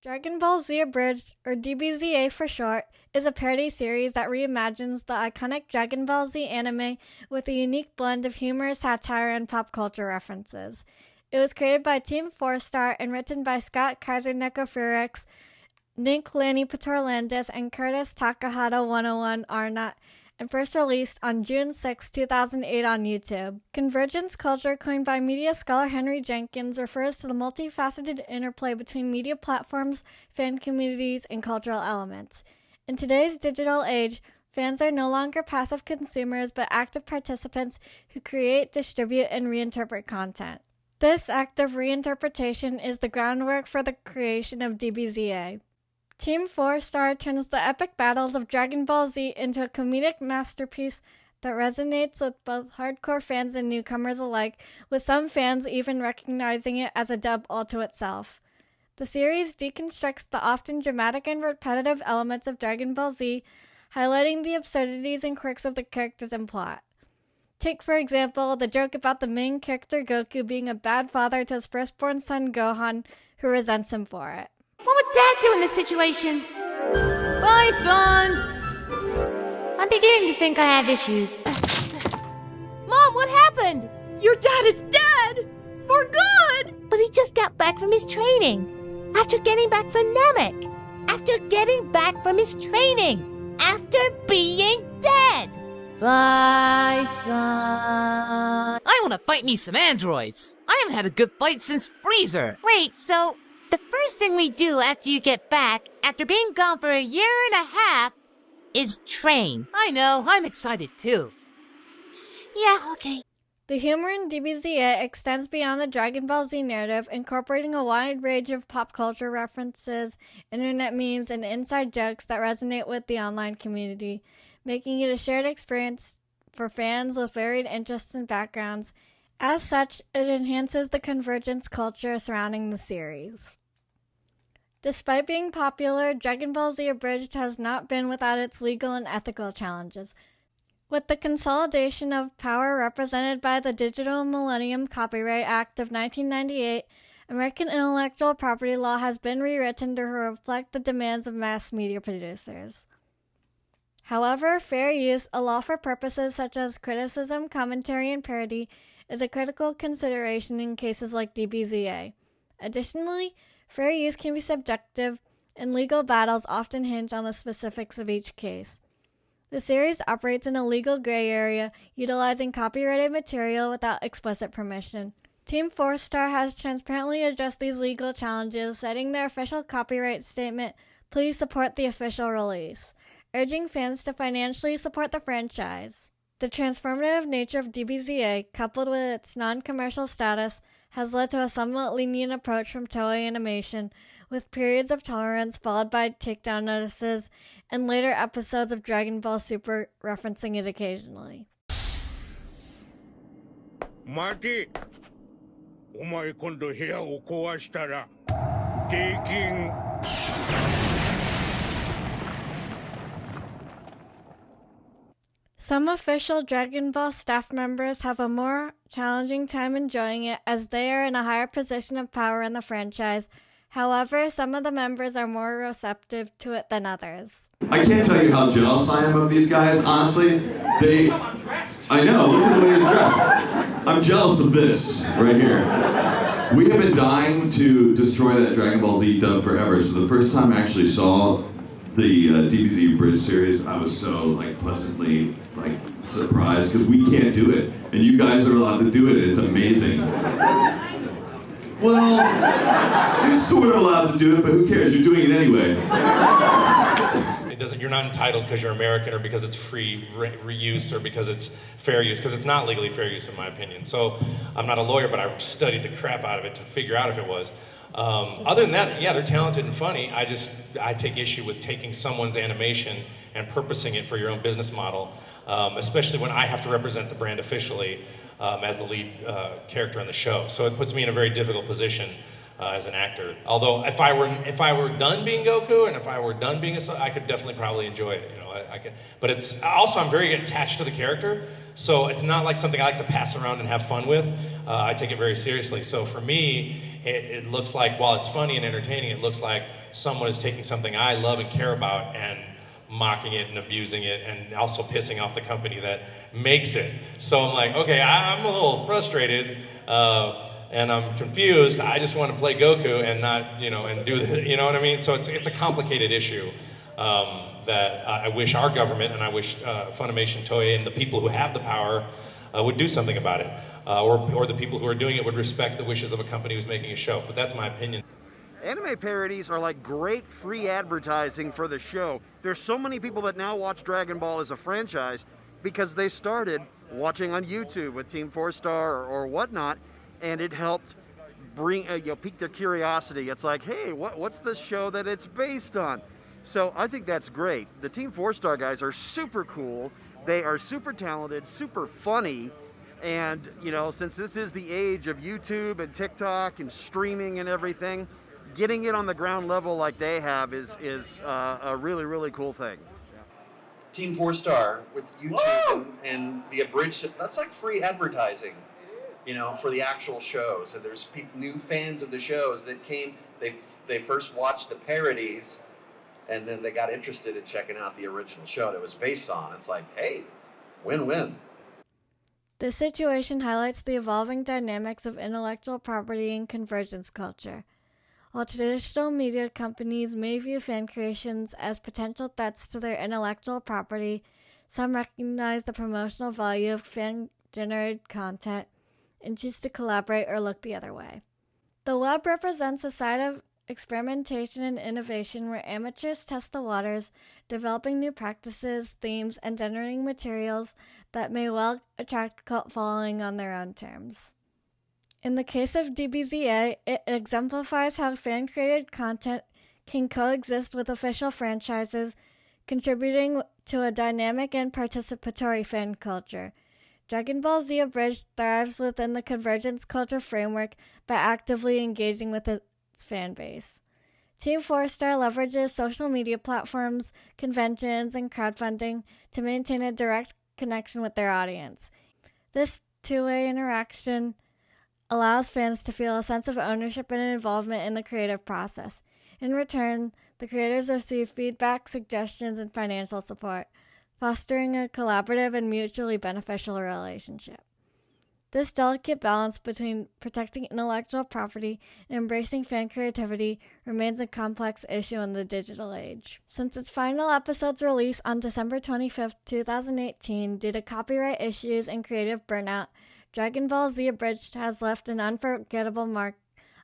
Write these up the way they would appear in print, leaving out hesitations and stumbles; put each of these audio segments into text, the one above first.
Dragon Ball Z Abridged, or DBZA for short, is a parody series that reimagines the iconic Dragon Ball Z anime with a unique blend of humor, satire, and pop culture references. It was created by Team 4-Star and written by Scott Kaiser Necofurix, Nick Lanny Patorlandis, and Curtis Takahata 101 Arnott, and first released on June 6, 2008 on YouTube. Convergence culture, coined by media scholar Henry Jenkins, refers to the multifaceted interplay between media platforms, fan communities, and cultural elements. In today's digital age, fans are no longer passive consumers but active participants who create, distribute, and reinterpret content. This act of reinterpretation is the groundwork for the creation of DBZA. Team 4-Star turns the epic battles of Dragon Ball Z into a comedic masterpiece that resonates with both hardcore fans and newcomers alike, with some fans even recognizing it as a dub all to itself. The series deconstructs the often dramatic and repetitive elements of Dragon Ball Z, highlighting the absurdities and quirks of the characters and plot. Take, for example, the joke about the main character Goku being a bad father to his firstborn son Gohan, who resents him for it. What would Dad do in this situation? Bye, son! I'm beginning to think I have issues. Mom, what happened? Your dad is dead! For good! But he just got back from his training. After getting back from Namek. After getting back from his training. After being dead. Bye, son. I want to fight me some androids. I haven't had a good fight since Freezer. Wait, so the first thing we do after you get back, after being gone for a year and a half, is train. I know, I'm excited too. Yeah, okay. The humor in DBZA extends beyond the Dragon Ball Z narrative, incorporating a wide range of pop culture references, internet memes, and inside jokes that resonate with the online community, making it a shared experience for fans with varied interests and backgrounds. As such, it enhances the convergence culture surrounding the series. Despite being popular, Dragon Ball Z Abridged has not been without its legal and ethical challenges. With the consolidation of power represented by the Digital Millennium Copyright Act of 1998, American intellectual property law has been rewritten to reflect the demands of mass media producers. However, fair use, a law for purposes such as criticism, commentary, and parody, is a critical consideration in cases like DBZA. Additionally, fair use can be subjective, and legal battles often hinge on the specifics of each case. The series operates in a legal gray area, utilizing copyrighted material without explicit permission. Team 4-Star has transparently addressed these legal challenges, citing their official copyright statement, "Please support the official release," urging fans to financially support the franchise. The transformative nature of DBZA, coupled with its non-commercial status, has led to a somewhat lenient approach from Toei Animation, with periods of tolerance followed by takedown notices, and later episodes of Dragon Ball Super referencing it occasionally. Mati, お前今度部屋を壊したら税金 Some official Dragon Ball staff members have a more challenging time enjoying it as they are in a higher position of power in the franchise. However, some of the members are more receptive to it than others. I can't tell you how jealous I am of these guys, honestly. I know, look at the way you're dressed. I'm jealous of this right here. We have been dying to destroy that Dragon Ball Z dub forever, so the first time I actually saw the DBZ Bridge series, I was so pleasantly surprised, because we can't do it, and you guys are allowed to do it. It's amazing. Well, you're sort of allowed to do it, but who cares? You're doing it anyway. You're not entitled because you're American or because it's free reuse or because it's fair use, because it's not legally fair use in my opinion. So I'm not a lawyer, but I studied the crap out of it to figure out if it was. Other than that, yeah, they're talented and funny. I take issue with taking someone's animation and purposing it for your own business model, especially when I have to represent the brand officially as the lead character on the show. So it puts me in a very difficult position as an actor. Although if I were done being Goku and if I were done being I could definitely probably enjoy it. I could. But it's also I'm very attached to the character, so it's not like something I like to pass around and have fun with. I take it very seriously. So for me, it looks like, while it's funny and entertaining, it looks like someone is taking something I love and care about and mocking it and abusing it and also pissing off the company that makes it. So I'm like, okay, I'm a little frustrated and I'm confused. I just want to play Goku and not, and do the, you know what I mean? So it's a complicated issue that I wish our government and I wish Funimation, Toei, and the people who have the power would do something about it. Or the people who are doing it would respect the wishes of a company who's making a show. But that's my opinion. Anime parodies are like great free advertising for the show. There's so many people that now watch Dragon Ball as a franchise because they started watching on YouTube with Team 4-Star or whatnot, and it helped bring pique their curiosity. It's like, hey, what's the show that it's based on? So I think that's great. The Team 4-Star guys are super cool. They are super talented, super funny. And, since this is the age of YouTube and TikTok and streaming and everything, getting it on the ground level like they have is a really, really cool thing. Team 4-Star with YouTube and the Abridged, that's like free advertising, for the actual shows. And there's new fans of the shows that came, they first watched the parodies, and then they got interested in checking out the original show that it was based on. It's like, hey, win-win. This situation highlights the evolving dynamics of intellectual property and convergence culture. While traditional media companies may view fan creations as potential threats to their intellectual property, some recognize the promotional value of fan-generated content and choose to collaborate or look the other way. The web represents a side of experimentation and innovation where amateurs test the waters, developing new practices, themes, and generating materials that may well attract cult following on their own terms. In the case of DBZA, it exemplifies how fan-created content can coexist with official franchises, contributing to a dynamic and participatory fan culture. Dragon Ball Z Abridged thrives within the Convergence culture framework by actively engaging with its fan base. Team 4-Star leverages social media platforms, conventions, and crowdfunding to maintain a direct connection with their audience. This two-way interaction allows fans to feel a sense of ownership and involvement in the creative process. In return, the creators receive feedback, suggestions, and financial support, fostering a collaborative and mutually beneficial relationship. This delicate balance between protecting intellectual property and embracing fan creativity remains a complex issue in the digital age. Since its final episode's release on December 25, 2018, due to copyright issues and creative burnout, Dragon Ball Z Abridged has left an unforgettable mark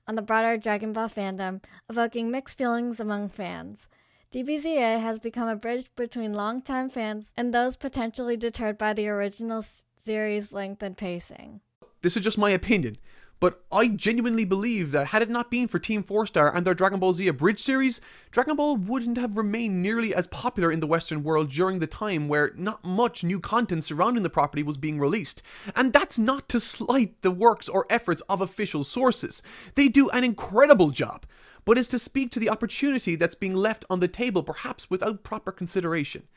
on the broader Dragon Ball fandom, evoking mixed feelings among fans. DBZA has become a bridge between longtime fans and those potentially deterred by the original series' length and pacing. This is just my opinion, but I genuinely believe that had it not been for Team 4-Star and their Dragon Ball Z Abridged series, Dragon Ball wouldn't have remained nearly as popular in the Western world during the time where not much new content surrounding the property was being released. And that's not to slight the works or efforts of official sources. They do an incredible job, but is to speak to the opportunity that's being left on the table, perhaps without proper consideration.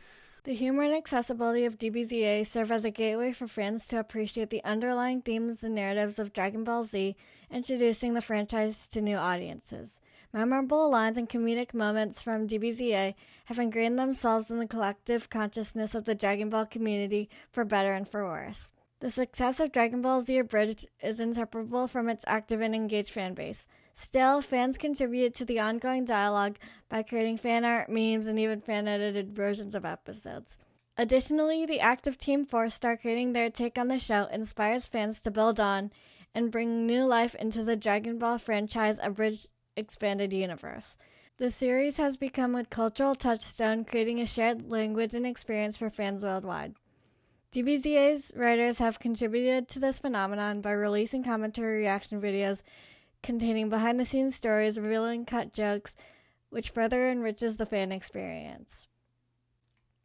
The humor and accessibility of DBZA serve as a gateway for fans to appreciate the underlying themes and narratives of Dragon Ball Z, introducing the franchise to new audiences. Memorable lines and comedic moments from DBZA have ingrained themselves in the collective consciousness of the Dragon Ball community for better and for worse. The success of Dragon Ball Z Abridged is inseparable from its active and engaged fan base. Still, fans contribute to the ongoing dialogue by creating fan art, memes, and even fan-edited versions of episodes. Additionally, the act of Team 4-Star creating their take on the show inspires fans to build on and bring new life into the Dragon Ball franchise Abridged expanded universe. The series has become a cultural touchstone, creating a shared language and experience for fans worldwide. DBZA's writers have contributed to this phenomenon by releasing commentary reaction videos containing behind-the-scenes stories, revealing cut jokes, which further enriches the fan experience.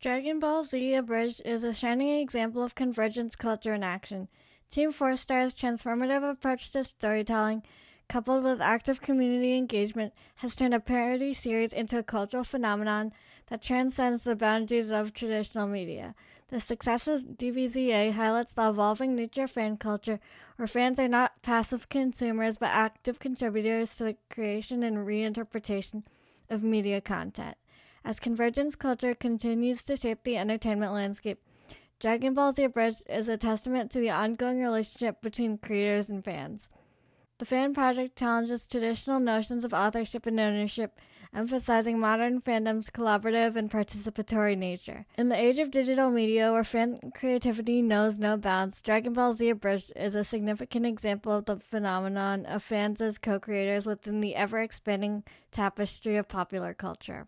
Dragon Ball Z Abridged is a shining example of convergence culture in action. Team 4-Star's transformative approach to storytelling, coupled with active community engagement, has turned a parody series into a cultural phenomenon that transcends the boundaries of traditional media. The success of DBZA highlights the evolving nature of fan culture, where fans are not passive consumers but active contributors to the creation and reinterpretation of media content. As Convergence culture continues to shape the entertainment landscape, Dragon Ball Z Abridged is a testament to the ongoing relationship between creators and fans. The fan project challenges traditional notions of authorship and ownership, emphasizing modern fandom's collaborative and participatory nature. In the age of digital media where fan creativity knows no bounds, Dragon Ball Z Abridged is a significant example of the phenomenon of fans as co-creators within the ever-expanding tapestry of popular culture.